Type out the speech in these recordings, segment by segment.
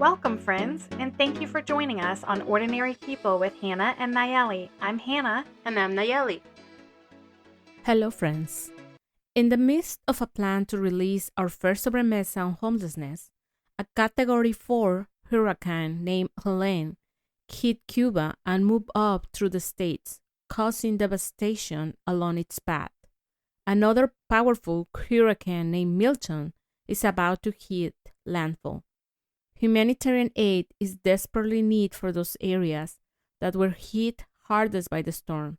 Welcome, friends, and thank you for joining us on Ordinary People with Hannah and Nayeli. I'm Hannah. And I'm Nayeli. Hello, friends. In the midst of a plan to release our first sobremesa on homelessness, a Category 4 hurricane named Helene hit Cuba and moved up through the states, causing devastation along its path. Another powerful hurricane named Milton is about to hit landfall. Humanitarian aid is desperately needed for those areas that were hit hardest by the storm.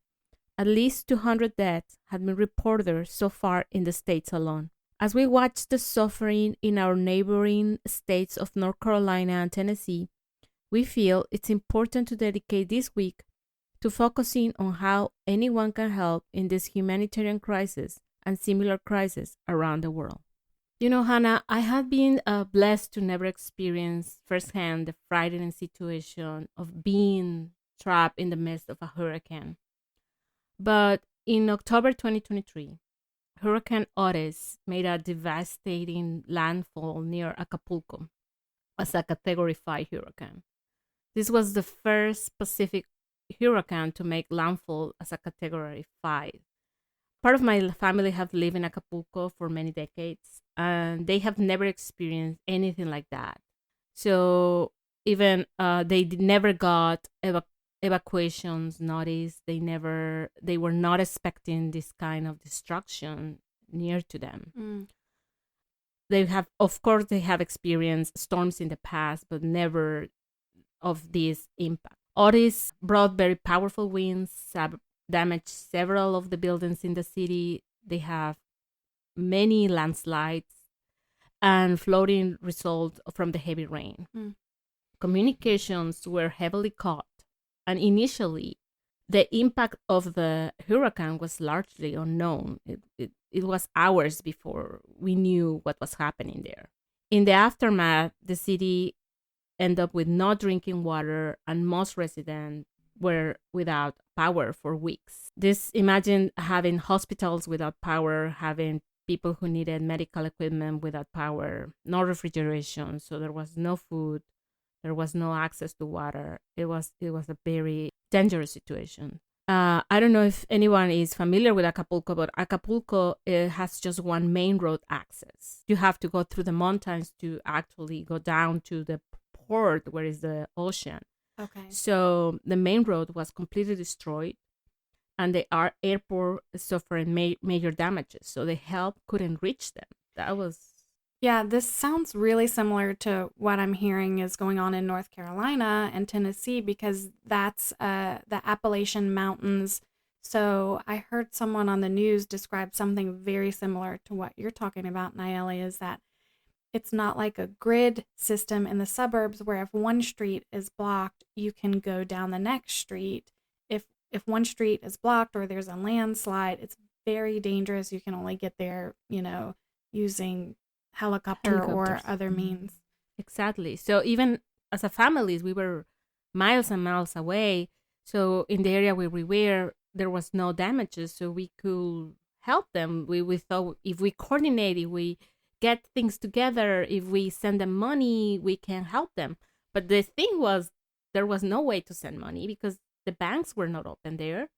At least 200 deaths have been reported so far in the states alone. As we watch the suffering in our neighboring states of North Carolina and Tennessee, we feel it's important to dedicate this week to focusing on how anyone can help in this humanitarian crisis and similar crises around the world. You know, Hannah, I have been blessed to never experience firsthand the frightening situation of being trapped in the midst of a hurricane. But in October 2023, Hurricane Otis made a devastating landfall near Acapulco as a Category 5 hurricane. This was the first Pacific hurricane to make landfall as a Category 5. Part of my family have lived in Acapulco for many decades, and they have never experienced anything like that. So even they never got evacuations notice. They were not expecting this kind of destruction near to them. They have experienced storms in the past, but never of this impact. Otis brought very powerful winds, damaged several of the buildings in the city. They have many landslides and flooding result from the heavy rain. Communications were heavily cut, and initially the impact of the hurricane was largely unknown. It was hours before we knew what was happening there. In the aftermath, the city ended up with no drinking water, and most residents were without power for weeks. Imagine having hospitals without power, having people who needed medical equipment without power, no refrigeration, so there was no food, there was no access to water. It was a very dangerous situation. I don't know if anyone is familiar with Acapulco, but Acapulco has just one main road access. You have to go through the mountains to actually go down to the port where is the ocean. Okay. So the main road was completely destroyed, and the airport suffered major damages. So the help couldn't reach them. That was... Yeah, this sounds really similar to what I'm hearing is going on in North Carolina and Tennessee, because that's the Appalachian Mountains. So I heard someone on the news describe something very similar to what you're talking about, Nayeli, is that it's not like a grid system in the suburbs where if one street is blocked, you can go down the next street. If one street is blocked or there's a landslide, it's very dangerous. You can only get there, using helicopter or other means. Exactly. So even as a families, we were miles and miles away. So in the area where we were, there was no damages, so we could help them. We thought if we coordinate, if we get things together, if we send them money, we can help them. But the thing was, there was no way to send money because the banks were not open there.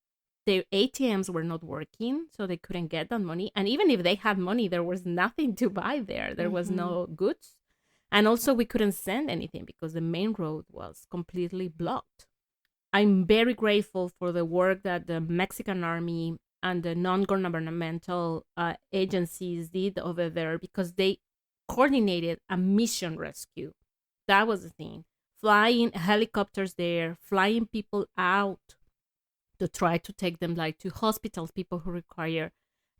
The ATMs were not working, so they couldn't get that money. And even if they had money, there was nothing to buy there. There was no goods. And also we couldn't send anything because the main road was completely blocked. I'm very grateful for the work that the Mexican Army and the non-governmental agencies did over there, because they coordinated a mission rescue. That was the thing. Flying helicopters there, flying people out to try to take them to hospitals, people who require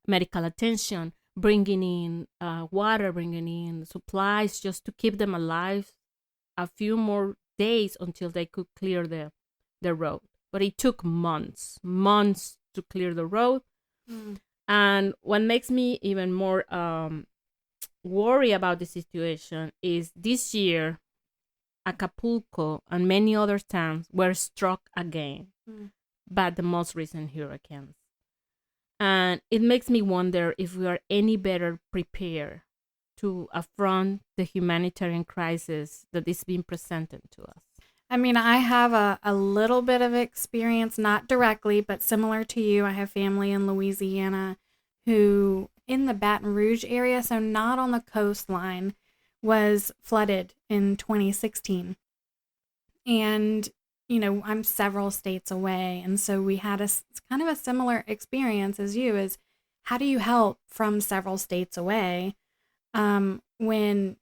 medical attention, bringing in water, bringing in supplies just to keep them alive a few more days until they could clear the road. But it took months to clear the road. And what makes me even more worry about the situation is this year, Acapulco and many other towns were struck again by the most recent hurricanes. And it makes me wonder if we are any better prepared to affront the humanitarian crisis that is being presented to us? I mean, I have a little bit of experience, not directly, but similar to you. I have family in Louisiana who, in the Baton Rouge area, so not on the coastline, was flooded in 2016. And, I'm several states away. And so we had kind of a similar experience as you is how do you help from several states away when,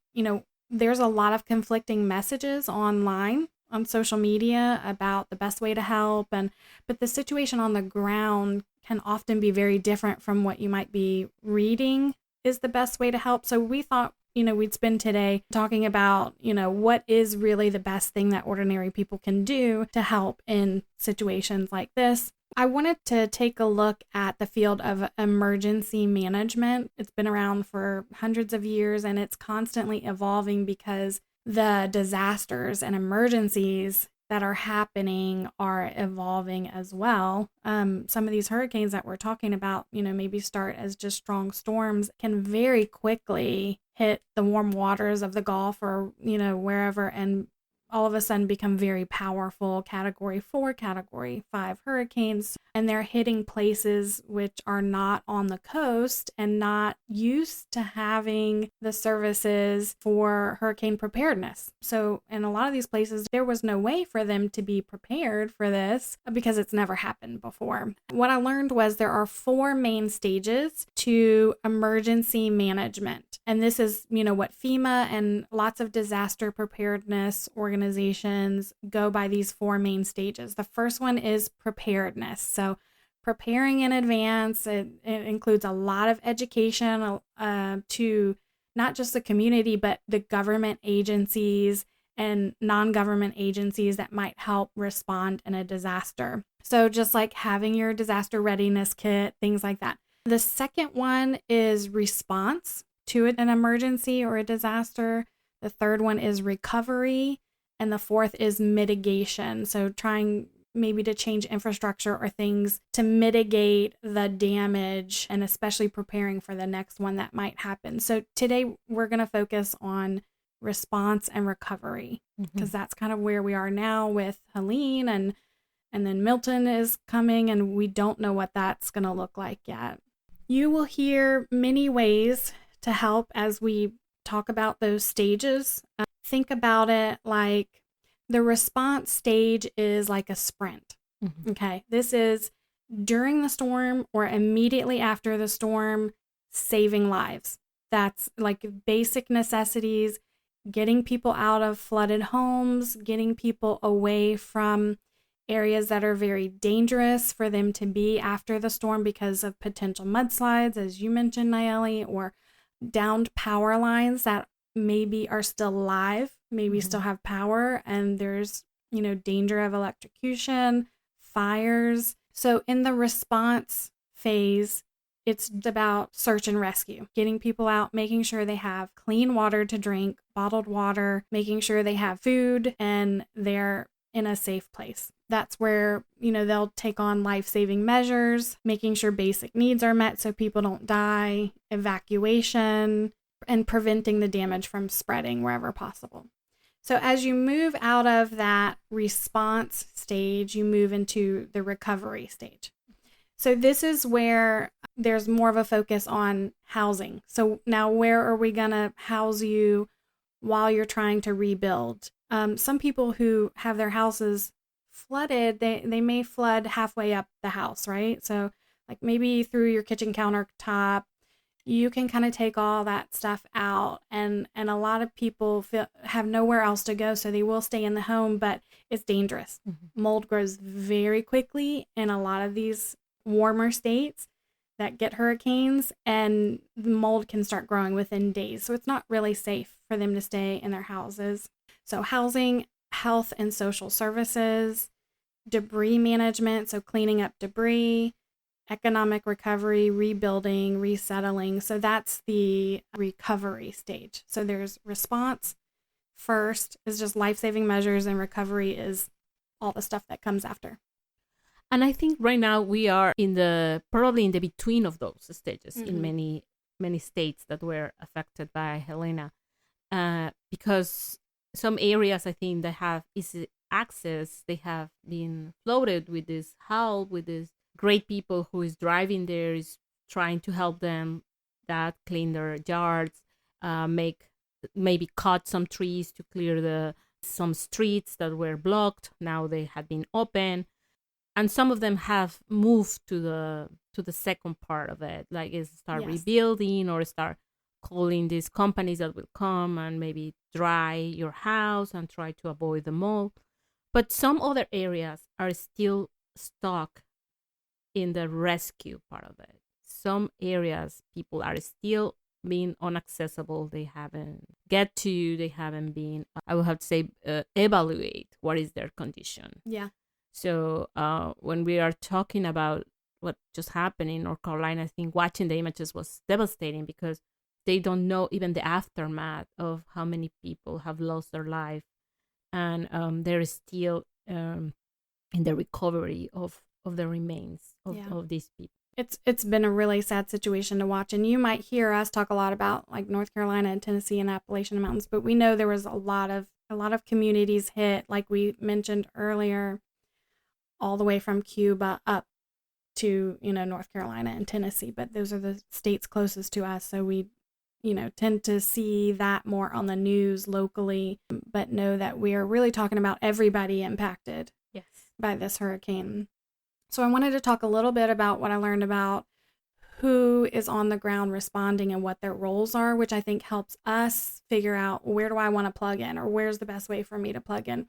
there's a lot of conflicting messages online on social media about the best way to help, but the situation on the ground can often be very different from what you might be reading is the best way to help. So we thought, we'd spend today talking about, what is really the best thing that ordinary people can do to help in situations like this. I wanted to take a look at the field of emergency management. It's been around for hundreds of years and it's constantly evolving because the disasters and emergencies that are happening are evolving as well. Some of these hurricanes that we're talking about, maybe start as just strong storms, can very quickly hit the warm waters of the Gulf or, wherever, and all of a sudden become very powerful Category 4, Category 5 hurricanes. And they're hitting places which are not on the coast and not used to having the services for hurricane preparedness. So in a lot of these places, there was no way for them to be prepared for this because it's never happened before. What I learned was there are 4 main stages to emergency management. And this is, what FEMA and lots of disaster preparedness organizations go by these 4 main stages. The first one is preparedness. So preparing in advance, it includes a lot of education to not just the community, but the government agencies and non-government agencies that might help respond in a disaster. So just like having your disaster readiness kit, things like that. The second one is response to an emergency or a disaster. The third one is recovery. And the fourth is mitigation. So trying maybe to change infrastructure or things to mitigate the damage and especially preparing for the next one that might happen. So today we're going to focus on response and recovery because that's kind of where we are now with Helene and then Milton is coming and we don't know what that's going to look like yet. You will hear many ways to help as we talk about those stages. Think about it like the response stage is like a sprint. Okay, this is during the storm or immediately after the storm, saving lives. That's like basic necessities, getting people out of flooded homes, getting people away from areas that are very dangerous for them to be after the storm because of potential mudslides, as you mentioned, Nayeli, or downed power lines that maybe are still live, maybe still have power, and there's, danger of electrocution, fires. So in the response phase, it's about search and rescue, getting people out, making sure they have clean water to drink, bottled water, making sure they have food, and they're in a safe place. That's where, they'll take on life-saving measures, making sure basic needs are met so people don't die, evacuation, and preventing the damage from spreading wherever possible. So as you move out of that response stage, you move into the recovery stage. So this is where there's more of a focus on housing. So now where are we going to house you while you're trying to rebuild? Some people who have their houses flooded, they may flood halfway up the house, right? So like maybe through your kitchen countertop, you can kind of take all that stuff out, and a lot of people have nowhere else to go, so they will stay in the home, but it's dangerous. Mold grows very quickly in a lot of these warmer states that get hurricanes, and the mold can start growing within days, so it's not really safe for them to stay in their houses. So housing, health and social services, debris management, so cleaning up debris, economic recovery, rebuilding, resettling. So that's the recovery stage. So there's response first is just life-saving measures, and recovery is all the stuff that comes after. And I think right now we are probably in the between of those stages in many many states that were affected by Helena, because some areas I think that have easy access, they have been flooded with this help, with this great people who is driving there, is trying to help them that clean their yards, make maybe cut some trees to clear some streets that were blocked. Now they have been open, and some of them have moved to the second part of it, like is start Yes. rebuilding or start calling these companies that will come and maybe dry your house and try to avoid the mold. But some other areas are still stuck in the rescue part of it. Some areas people are still being inaccessible. They haven't they haven't been, I would have to say, evaluate what is their condition. Yeah. So when we are talking about what just happened in North Carolina, I think watching the images was devastating because they don't know even the aftermath of how many people have lost their life. And they're still in the recovery of the remains of these people. It's been a really sad situation to watch, and you might hear us talk a lot about like North Carolina and Tennessee and Appalachian Mountains, but we know there was a lot of communities hit, like we mentioned earlier, all the way from Cuba up to North Carolina and Tennessee. But those are the states closest to us, so we tend to see that more on the news locally, but know that we are really talking about everybody impacted by this hurricane. So I wanted to talk a little bit about what I learned about who is on the ground responding and what their roles are, which I think helps us figure out where do I want to plug in, or where's the best way for me to plug in.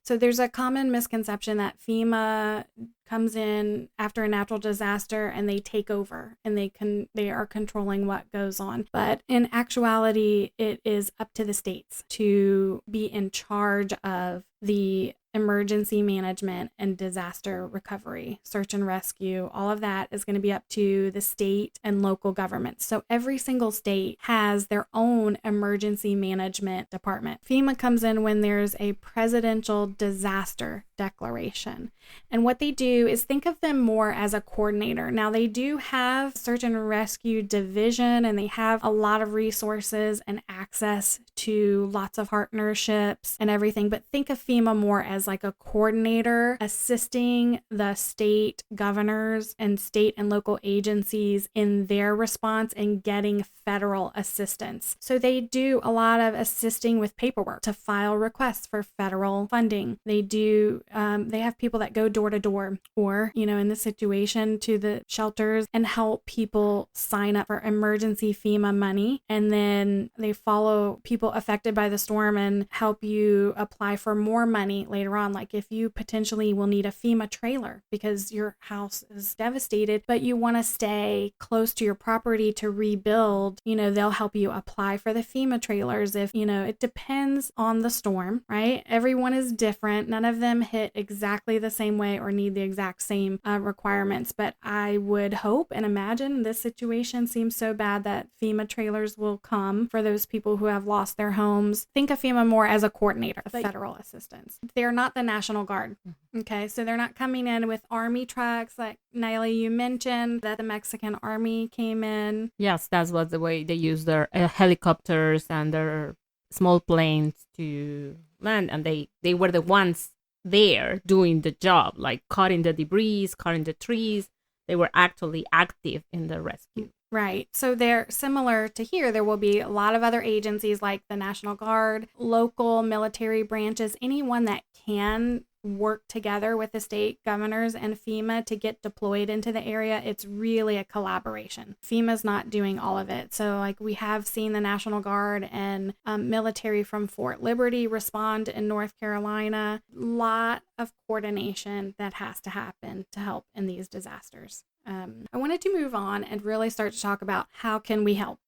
So there's a common misconception that FEMA comes in after a natural disaster and they take over and they are controlling what goes on. But in actuality, it is up to the states to be in charge of the emergency management and disaster recovery, search and rescue. All of that is going to be up to the state and local governments. So every single state has their own emergency management department. FEMA comes in when there's a presidential disaster declaration. And what they do is think of them more as a coordinator. Now, they do have search and rescue division, and they have a lot of resources and access to lots of partnerships and everything, but think of FEMA more as like a coordinator assisting the state governors and state and local agencies in their response and getting federal assistance. So they do a lot of assisting with paperwork to file requests for federal funding. They do, they have people that go door to door, or, in this situation, to the shelters and help people sign up for emergency FEMA money. And then they follow people affected by the storm and help you apply for more money later on. Like if you potentially will need a FEMA trailer because your house is devastated, but you want to stay close to your property to rebuild, they'll help you apply for the FEMA trailers. If, it depends on the storm, right? Everyone is different. None of them hit exactly the same way or need the exact same requirements. But I would hope and imagine this situation seems so bad that FEMA trailers will come for those people who have lost their homes. Think of FEMA more as a coordinator of federal assistance. They're not the National Guard. Okay, so they're not coming in with army trucks like Naila, you mentioned that the Mexican army came in. Yes, that was the way they use their helicopters and their small planes to land, and they were the ones there doing the job, like cutting the debris, cutting the trees. They were actually active in the rescue. Right. So they're similar to here. There will be a lot of other agencies like the National Guard, local military branches, anyone that can work together with the state governors and FEMA to get deployed into the area. It's really a collaboration. FEMA's not doing all of it. So like we have seen the National Guard and military from Fort Liberty respond in North Carolina. Lot of coordination that has to happen to help in these disasters. I wanted to move on and really start to talk about how can we help.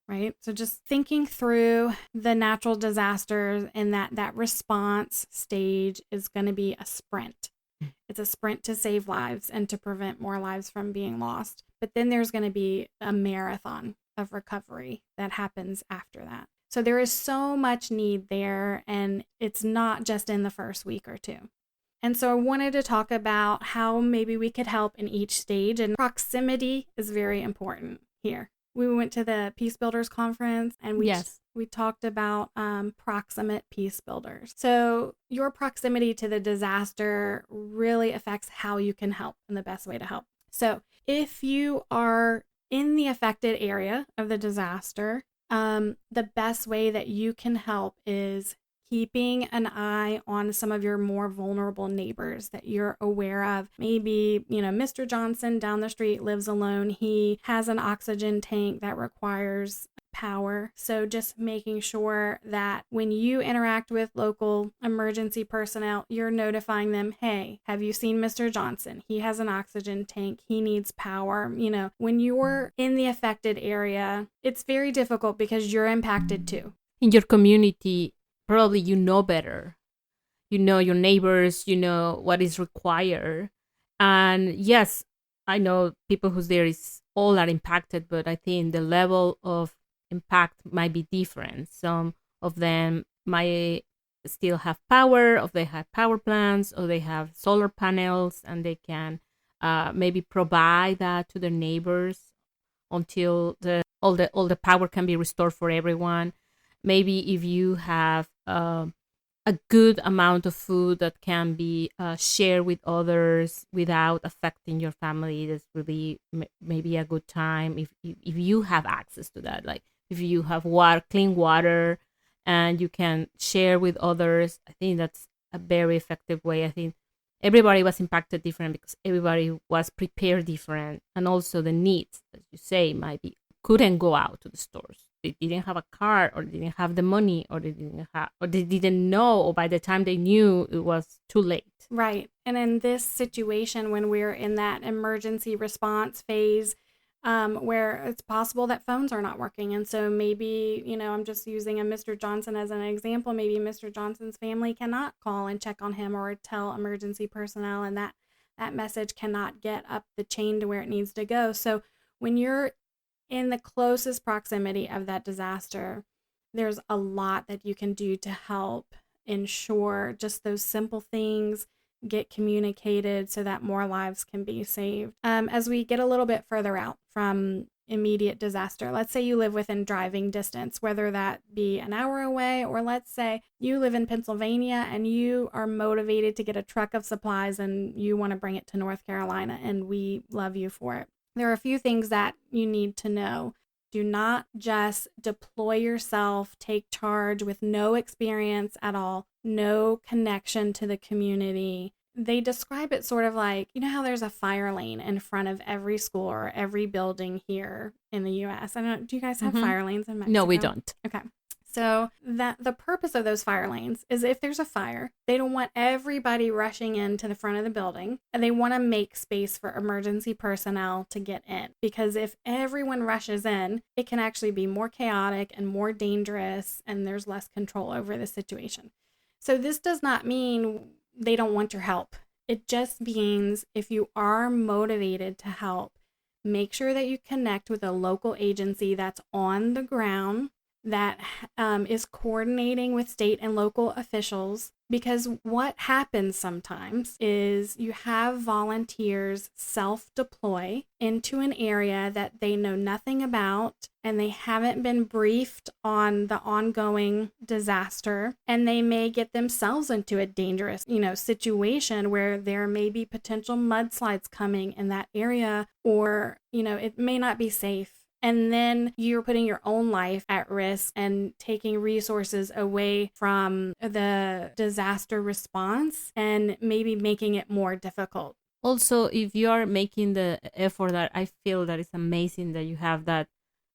Right? So just thinking through the natural disasters and that response stage is going to be a sprint. It's a sprint to save lives and to prevent more lives from being lost. But then there's going to be a marathon of recovery that happens after that. So there is so much need there, and it's not just in the first week or two. And so I wanted to talk about how maybe we could help in each stage, and proximity is very important here. we went to the Peace Builders Conference, and Yes. we talked about proximate peace builders. So your proximity to the disaster really affects how you can help and the best way to help. So if you are in the affected area of the disaster, the best way that you can help is keeping an eye on some of your more vulnerable neighbors that you're aware of. Maybe, Mr. Johnson down the street lives alone. He has an oxygen tank that requires power. So just making sure that when you interact with local emergency personnel, you're notifying them, hey, have you seen Mr. Johnson? He has an oxygen tank. He needs power. When you're in the affected area, it's very difficult because you're impacted too. In your community, probably you know better. You know your neighbors, you know what is required. And yes, I know people who's there is all are impacted, but I think the level of impact might be different. Some of them might still have power, or they have power plants, or they have solar panels, and they can maybe provide that to their neighbors until all the power can be restored for everyone. Maybe if you have a good amount of food that can be shared with others without affecting your family, that's really maybe a good time if you have access to that. Like if you have clean water, and you can share with others, I think that's a very effective way. I think everybody was impacted different because everybody was prepared different, and also the needs, as you say, might be couldn't go out to the stores. They didn't have a car, or they didn't have the money, or they didn't know, or by the time they knew, it was too late. Right. And in this situation, when we're in that emergency response phase, where it's possible that phones are not working. And so maybe, I'm just using a Mr. Johnson as an example. Maybe Mr. Johnson's family cannot call and check on him or tell emergency personnel, and that message cannot get up the chain to where it needs to go. So when you're in the closest proximity of that disaster, there's a lot that you can do to help ensure just those simple things get communicated so that more lives can be saved. As we get a little bit further out from immediate disaster, let's say you live within driving distance, whether that be an hour away, or let's say you live in Pennsylvania and you are motivated to get a truck of supplies and you want to bring it to North Carolina, and we love you for it. There are a few things that you need to know. Do not just deploy yourself, take charge with no experience at all, no connection to the community. They describe it sort of like, how there's a fire lane in front of every school or every building here in the U.S. I don't know, do you guys have fire lanes in Mexico? No, we don't. Okay. So that the purpose of those fire lanes is if there's a fire, they don't want everybody rushing into the front of the building, and they want to make space for emergency personnel to get in. Because if everyone rushes in, it can actually be more chaotic and more dangerous, and there's less control over the situation. So this does not mean they don't want your help. It just means if you are motivated to help, make sure that you connect with a local agency that's on the ground, that is coordinating with state and local officials, because what happens sometimes is you have volunteers self-deploy into an area that they know nothing about, and they haven't been briefed on the ongoing disaster, and they may get themselves into a dangerous, situation where there may be potential mudslides coming in that area, or, it may not be safe. And then you're putting your own life at risk and taking resources away from the disaster response and maybe making it more difficult. Also, if you are making the effort, that I feel that it's amazing that you have that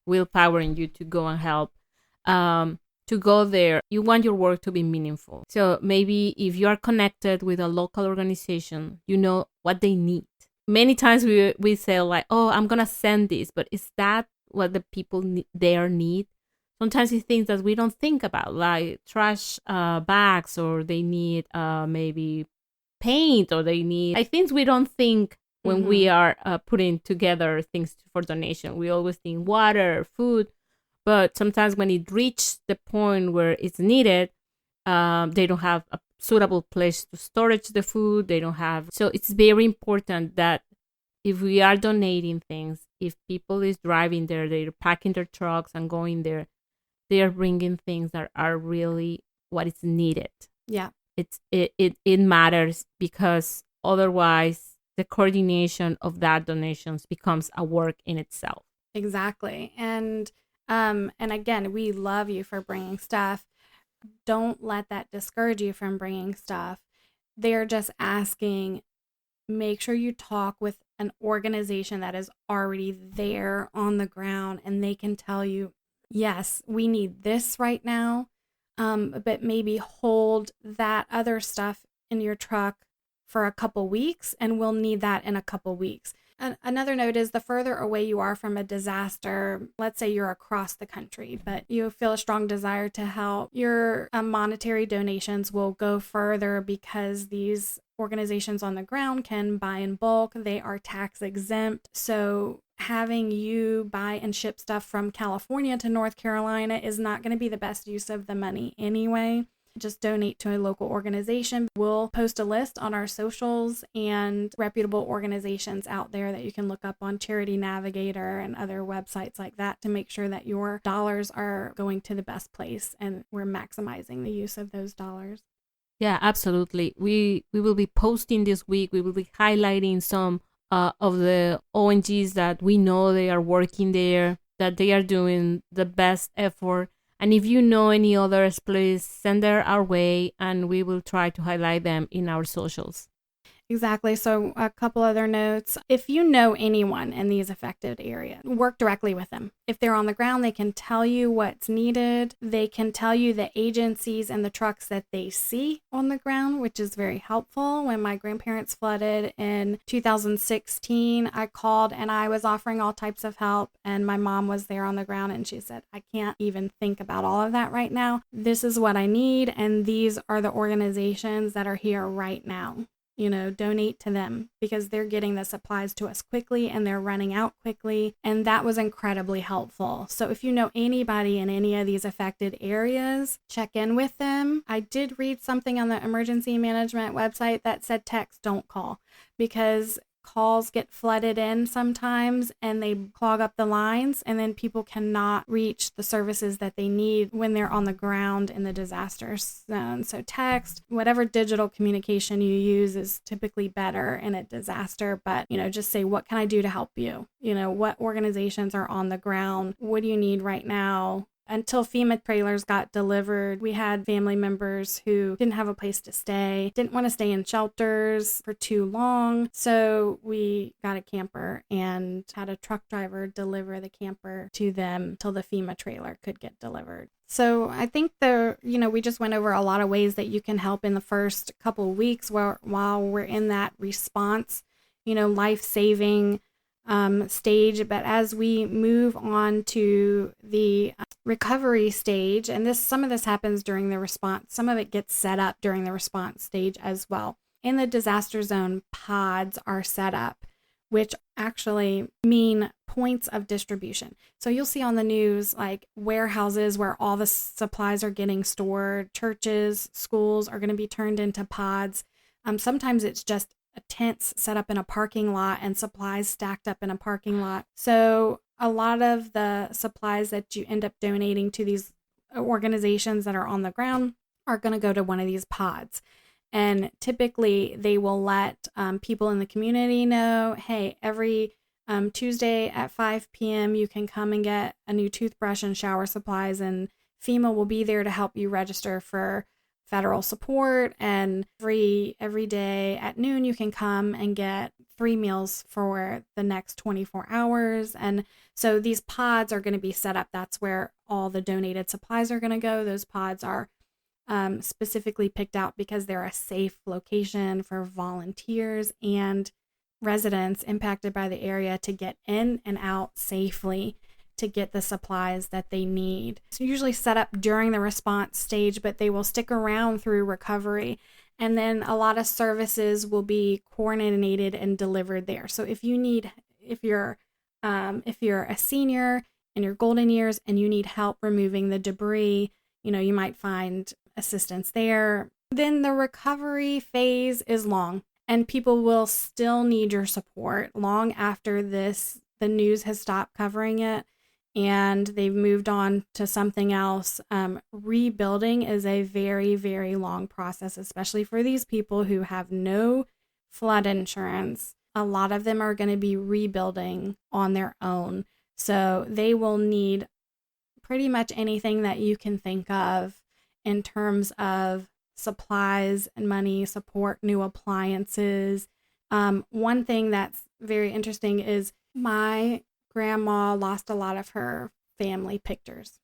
willpower in you to go and help, to go there, you want your work to be meaningful. So maybe if you are connected with a local organization, you know what they need. Many times we say like, oh, I'm going to send this, but is that what the people there need? Sometimes it's things that we don't think about, like trash bags, or they need maybe paint, or they need things we don't think when we are putting together things for donation. We always think water, food, but sometimes when it reaches the point where it's needed, they don't have a suitable place to storage the food. They don't have. So it's very important that if we are donating things, if people is driving there, they're packing their trucks and going there, they are bringing things that are really what is needed. Yeah. It matters, because otherwise the coordination of that donations becomes a work in itself. Exactly. And again, we love you for bringing stuff. Don't let that discourage you from bringing stuff. They're just asking, make sure you talk with an organization that is already there on the ground, and they can tell you, yes, we need this right now, but maybe hold that other stuff in your truck for a couple weeks, and we'll need that in a couple weeks. Another note is, the further away you are from a disaster, let's say you're across the country, but you feel a strong desire to help, your monetary donations will go further, because these organizations on the ground can buy in bulk. They are tax exempt. So having you buy and ship stuff from California to North Carolina is not going to be the best use of the money anyway. Just donate to a local organization. We'll post a list on our socials and reputable organizations out there that you can look up on Charity Navigator and other websites like that to make sure that your dollars are going to the best place and we're maximizing the use of those dollars. Yeah, absolutely. We will be posting this week. We will be highlighting some of the ONGs that we know they are working there, that they are doing the best effort. And if you know any others, please send them our way, and we will try to highlight them in our socials. Exactly. So a couple other notes. If you know anyone in these affected areas, work directly with them. If they're on the ground, they can tell you what's needed. They can tell you the agencies and the trucks that they see on the ground, which is very helpful. When my grandparents flooded in 2016, I called and I was offering all types of help, and my mom was there on the ground, and she said, I can't even think about all of that right now. This is what I need, and these are the organizations that are here right now. Donate to them, because they're getting the supplies to us quickly and they're running out quickly. And that was incredibly helpful. So if you know anybody in any of these affected areas, check in with them. I did read something on the emergency management website that said text, don't call, because calls get flooded in sometimes and they clog up the lines, and then people cannot reach the services that they need when they're on the ground in the disaster zone. So text, whatever digital communication you use is typically better in a disaster, but just say, what can I do to help you? What organizations are on the ground? What do you need right now? Until FEMA trailers got delivered, we had family members who didn't have a place to stay, didn't want to stay in shelters for too long. So we got a camper and had a truck driver deliver the camper to them till the FEMA trailer could get delivered. So I think we just went over a lot of ways that you can help in the first couple of weeks while we're in that response, life-saving stage. But as we move on to the recovery stage, and some of this happens during the response, some of it gets set up during the response stage as well. In the disaster zone, pods are set up, which actually mean points of distribution. So you'll see on the news like warehouses where all the supplies are getting stored. Churches, schools are going to be turned into pods. Sometimes it's just tents set up in a parking lot and supplies stacked up in a parking lot. So a lot of the supplies that you end up donating to these organizations that are on the ground are going to go to one of these pods. And typically they will let people in the community know, hey, every Tuesday at 5 p.m. you can come and get a new toothbrush and shower supplies, and FEMA will be there to help you register for federal support. And every day at noon you can come and get 3 meals for the next 24 hours. And so these pods are going to be set up. That's where all the donated supplies are going to go. Those pods are specifically picked out because they're a safe location for volunteers and residents impacted by the area to get in and out safely to get the supplies that they need. It's usually set up during the response stage, but they will stick around through recovery. And then a lot of services will be coordinated and delivered there. So if you're a senior in your golden years and you need help removing the debris, you might find assistance there. Then the recovery phase is long, and people will still need your support long after the the news has stopped covering it and they've moved on to something else. Rebuilding is a very, very long process, especially for these people who have no flood insurance. A lot of them are going to be rebuilding on their own. So they will need pretty much anything that you can think of in terms of supplies and money, support, new appliances. One thing that's very interesting is my grandma lost a lot of her family pictures.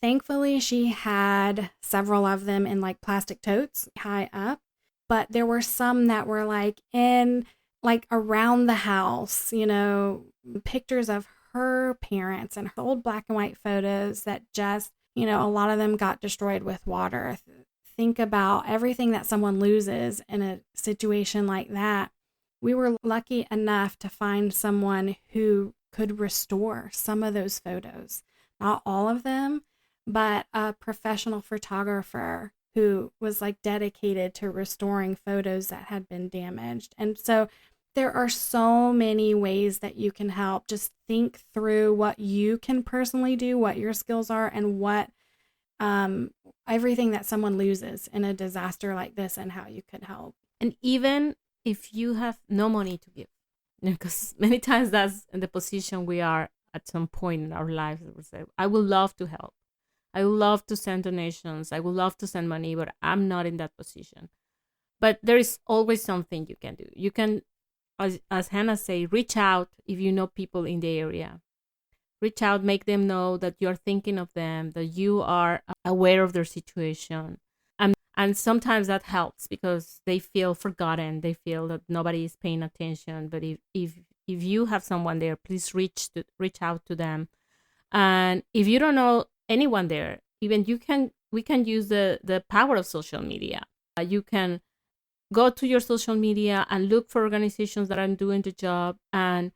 Thankfully, she had several of them in like plastic totes high up, but there were some that were like in like around the house, you know, pictures of her parents and her old black and white photos that just, you know, a lot of them got destroyed with water. Think about everything that someone loses in a situation like that. We were lucky enough to find someone who could restore some of those photos. Not all of them, but a professional photographer who was like dedicated to restoring photos that had been damaged. And so there are so many ways that you can help. Just think through what you can personally do, what your skills are, and what everything that someone loses in a disaster like this and how you could help. And even if you have no money to give, because many times that's in the position we are at some point in our lives. We say, I would love to help. I would love to send donations. I would love to send money, but I'm not in that position. But there is always something you can do. You can, as Hannah say, reach out if you know people in the area. Reach out, make them know that you're thinking of them, that you are aware of their situation. And sometimes that helps because they feel forgotten. They feel that nobody is paying attention. But if you have someone there, please reach out to them. And if you don't know anyone there, even we can use the power of social media. You can go to your social media and look for organizations that are doing the job and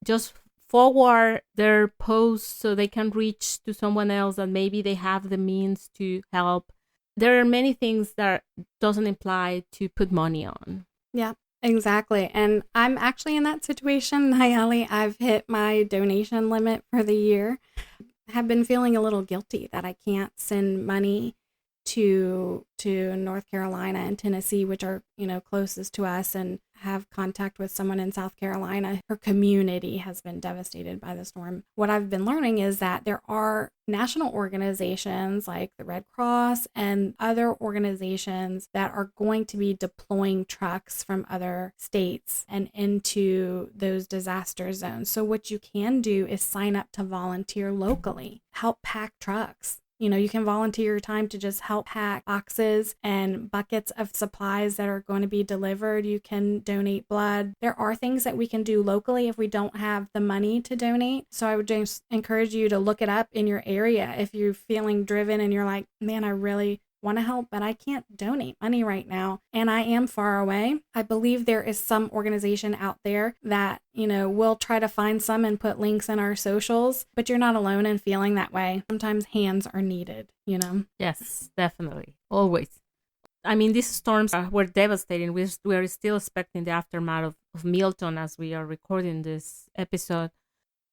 just forward their posts so they can reach to someone else that maybe they have the means to help. There are many things that doesn't imply to put money on. Yeah, exactly. And I'm actually in that situation, Nayeli. I've hit my donation limit for the year. I have been feeling a little guilty that I can't send money to North Carolina and Tennessee, which are, you know, closest to us, and have contact with someone in South Carolina. Her community has been devastated by the storm. What I've been learning is that there are national organizations like the Red Cross and other organizations that are going to be deploying trucks from other states and into those disaster zones. So what you can do is sign up to volunteer locally, help pack trucks. You know, you can volunteer your time to just help pack boxes and buckets of supplies that are going to be delivered. You can donate blood. There are things that we can do locally if we don't have the money to donate. So I would just encourage you to look it up in your area. If you're feeling driven and you're like, man, I really want to help, but I can't donate money right now, and I am far away. I believe there is some organization out there that, you know, we'll try to find some and put links in our socials, but you're not alone in feeling that way. Sometimes hands are needed, you know? Yes, definitely. Always. I mean, these storms were devastating. We're still expecting the aftermath of Milton as we are recording this episode.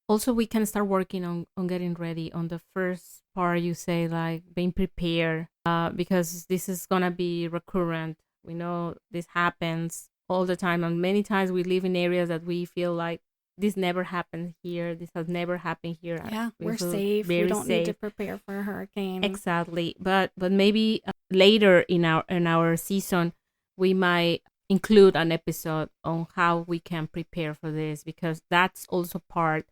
Also, we can start working on getting ready on the first part, you say, like being prepared, because this is going to be recurrent. We know this happens all the time. And many times we live in areas that we feel like this never happened here. This has never happened here. Yeah, we're safe. We don't need to prepare for a hurricane. Exactly. But maybe later in our season, we might include an episode on how we can prepare for this, because that's also part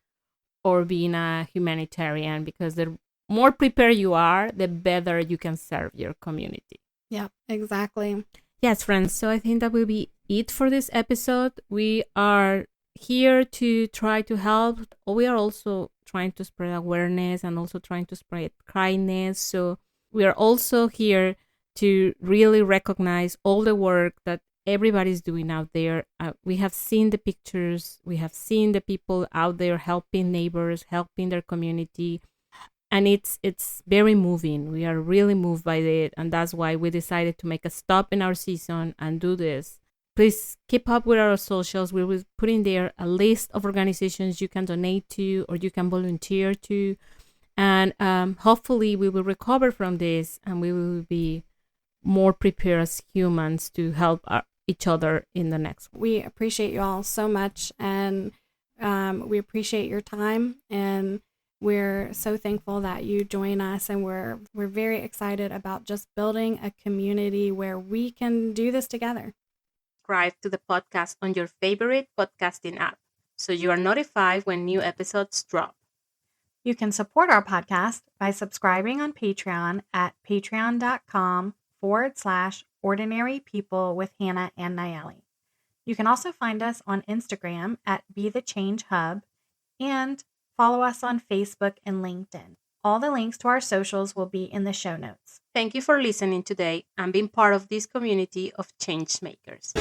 or being a humanitarian, because the more prepared you are, the better you can serve your community. Yeah, exactly. Yes, friends. So I think that will be it for this episode. We are here to try to help. We are also trying to spread awareness and also trying to spread kindness. So we are also here to really recognize all the work that everybody's doing out there. We have seen the pictures. We have seen the people out there helping neighbors, helping their community. And it's very moving. We are really moved by it. And that's why we decided to make a stop in our season and do this. Please keep up with our socials. We will put in there a list of organizations you can donate to or you can volunteer to. And hopefully we will recover from this and we will be more prepared as humans to help each other in the next one. We appreciate you all so much, and we appreciate your time, and we're so thankful that you join us, and we're very excited about just building a community where we can do this together. Subscribe to the podcast on your favorite podcasting app so you are notified when new episodes drop. You can support our podcast by subscribing on Patreon at patreon.com/Ordinary People with Hannah and Nayeli. You can also find us on Instagram at Be The Change Hub and follow us on Facebook and LinkedIn. All the links to our socials will be in the show notes. Thank you for listening today and being part of this community of change makers.